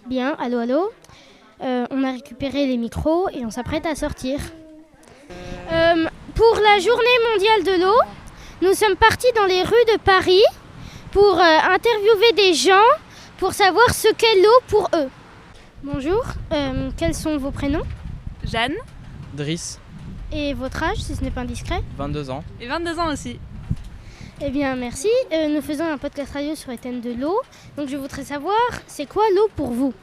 Bien, allô, allô. On a récupéré les micros et on s'apprête à sortir. Pour la journée mondiale de l'eau, nous sommes partis dans les rues de Paris pour interviewer des gens pour savoir ce qu'est l'eau pour eux. Bonjour, quels sont vos prénoms? Jeanne. Driss. Et votre âge, si ce n'est pas indiscret? 22 ans. Et 22 ans aussi. Eh bien, merci. Nous faisons un podcast radio sur les thèmes de l'eau. Donc je voudrais savoir, c'est quoi l'eau pour vous?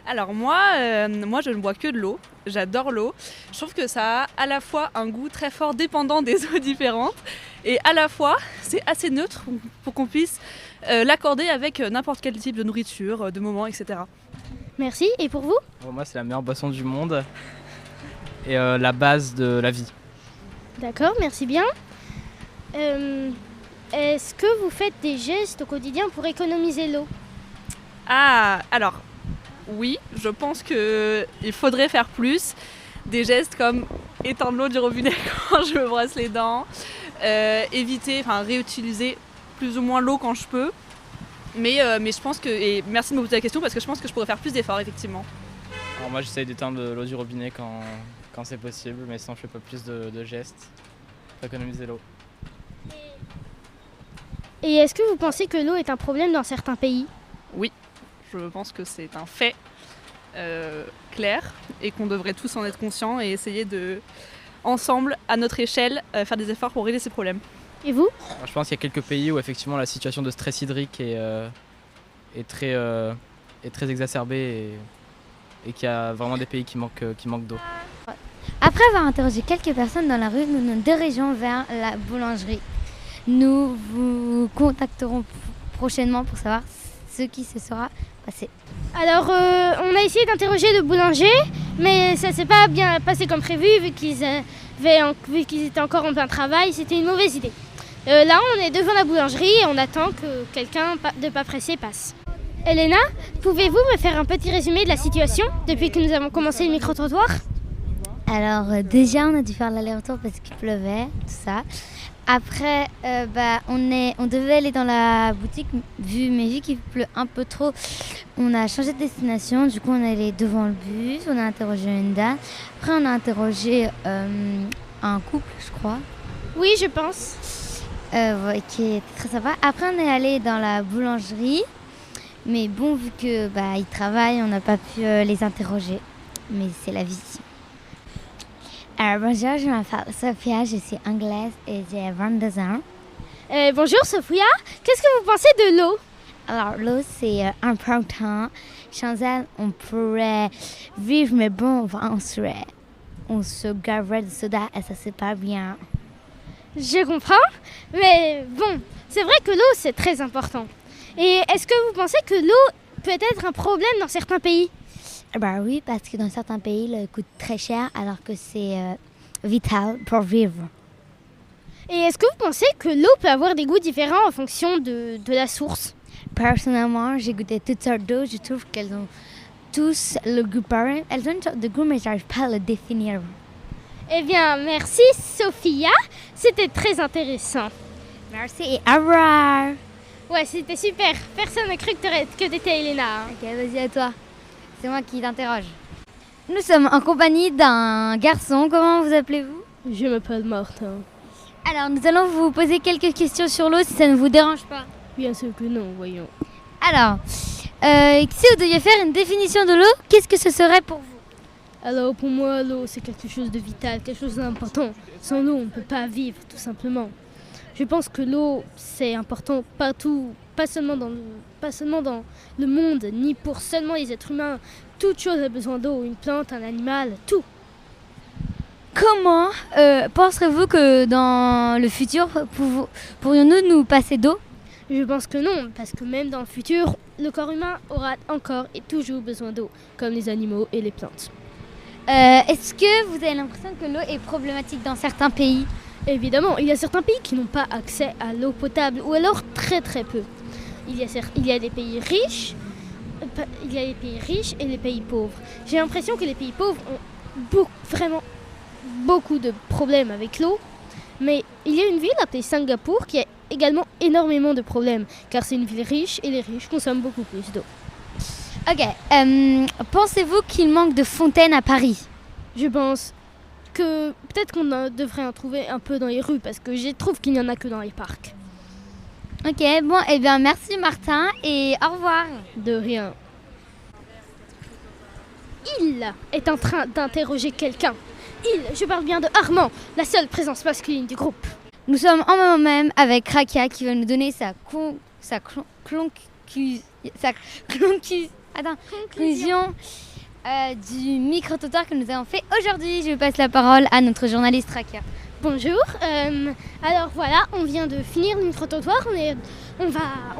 Alors moi je ne bois que de l'eau, j'adore l'eau. Je trouve que ça a à la fois un goût très fort dépendant des eaux différentes et à la fois c'est assez neutre pour qu'on puisse l'accorder avec n'importe quel type de nourriture, de moment, etc. Merci. Et pour vous? Pour moi, c'est la meilleure boisson du monde et la base de la vie. D'accord, merci bien. Est-ce que vous faites des gestes au quotidien pour économiser l'eau? Ah, alors oui, je pense qu'il faudrait faire plus. Des gestes comme éteindre l'eau du robinet quand je me brosse les dents, réutiliser plus ou moins l'eau quand je peux. Mais je pense que, et merci de me poser la question parce que je pense que je pourrais faire plus d'efforts effectivement. Alors moi, j'essaye d'éteindre l'eau du robinet quand c'est possible, mais sinon je fais pas plus de gestes pour économiser l'eau. Et est-ce que vous pensez que l'eau est un problème dans certains pays? Oui, je pense que c'est un fait clair et qu'on devrait tous en être conscients et essayer de, ensemble, à notre échelle, faire des efforts pour régler ces problèmes. Et vous? Alors, je pense qu'il y a quelques pays où effectivement la situation de stress hydrique est très exacerbée et qu'il y a vraiment des pays qui manquent d'eau. Après avoir interrogé quelques personnes dans la rue, nous nous dirigeons vers la boulangerie. Nous vous contacterons prochainement pour savoir ce qui se sera passé. Alors, on a essayé d'interroger le boulanger, mais ça s'est pas bien passé comme prévu, vu qu'ils étaient encore en plein travail. C'était une mauvaise idée. Là, on est devant la boulangerie et on attend que quelqu'un de pas pressé passe. Elena, pouvez-vous me faire un petit résumé de la situation depuis que nous avons commencé le micro-trottoir? Alors déjà, on a dû faire l'aller-retour parce qu'il pleuvait, tout ça. Après, on devait aller dans la boutique, mais vu qu'il pleut un peu trop, on a changé de destination. Du coup, on est allé devant le bus, on a interrogé une dame. Après, on a interrogé un couple, je crois. Oui, je pense. Qui était très sympa. Après, on est allé dans la boulangerie. Mais bon, vu que ils travaillent, on n'a pas pu les interroger. Mais c'est la vie. Alors bonjour, je m'appelle Sophia, je suis anglaise et j'ai 22 ans. Bonjour Sophia, qu'est-ce que vous pensez de l'eau? Alors l'eau c'est important. Sans elle, on pourrait vivre, mais bon, on se gaverait de soda et ça c'est pas bien. Je comprends, mais bon, c'est vrai que l'eau c'est très important. Et est-ce que vous pensez que l'eau peut être un problème dans certains pays? Oui, parce que dans certains pays, l'eau coûte très cher alors que c'est vital pour vivre. Et est-ce que vous pensez que l'eau peut avoir des goûts différents en fonction de la source? Personnellement, j'ai goûté toutes sortes d'eau. Je trouve qu'elles ont tous le goût pareil. Elles ont une sorte de goût, mais je n'arrive pas à le définir. Eh bien, merci Sophia. C'était très intéressant. Merci et au revoir. Ouais, c'était super. Personne n'a cru que t'étais Elena. Ok, vas-y à toi. C'est moi qui t'interroge. Nous sommes en compagnie d'un garçon. Comment vous appelez-vous? Je m'appelle Martin. Alors, nous allons vous poser quelques questions sur l'eau si ça ne vous dérange pas. Bien sûr que non, voyons. Alors, si vous deviez faire une définition de l'eau, qu'est-ce que ce serait pour vous? Alors, pour moi, l'eau, c'est quelque chose de vital, quelque chose d'important. Sans l'eau, on ne peut pas vivre, tout simplement. Je pense que l'eau, c'est important partout, pas seulement dans le monde, ni pour seulement les êtres humains. Toute chose a besoin d'eau, une plante, un animal, tout. Comment penserez-vous que dans le futur, pourrions-nous nous passer d'eau? Je pense que non, parce que même dans le futur, le corps humain aura encore et toujours besoin d'eau, comme les animaux et les plantes. Est-ce que vous avez l'impression que l'eau est problématique dans certains pays? Évidemment, il y a certains pays qui n'ont pas accès à l'eau potable, ou alors très très peu. Il y a des pays riches, et les pays pauvres. J'ai l'impression que les pays pauvres ont vraiment beaucoup de problèmes avec l'eau, mais il y a une ville appelée Singapour qui a également énormément de problèmes, car c'est une ville riche et les riches consomment beaucoup plus d'eau. Ok, pensez-vous qu'il manque de fontaines à Paris? Je pense que peut-être devrait en trouver un peu dans les rues parce que je trouve qu'il n'y en a que dans les parcs. Ok, bon, eh bien merci Martin et au revoir. De rien. Il est en train d'interroger quelqu'un. Je parle bien de Armand, la seule présence masculine du groupe. Nous sommes en moment même avec Rakia qui va nous donner sa conclusion du micro-trottoir que nous avons fait aujourd'hui. Je passe la parole à notre journaliste Rakia. Bonjour, alors voilà, on vient de finir le micro-trottoir, on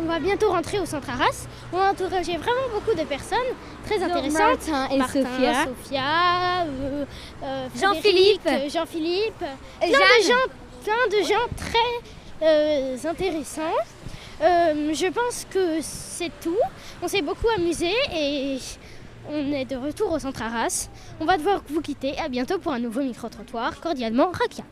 va bientôt rentrer au centre Arras. On a interrogé vraiment beaucoup de personnes très intéressantes. Martin et Sophia, Jean-Philippe, plein de gens très intéressants. Je pense que c'est tout. On s'est beaucoup amusé et on est de retour au centre Arras. On va devoir vous quitter. À bientôt pour un nouveau micro-trottoir. Cordialement, Rakia.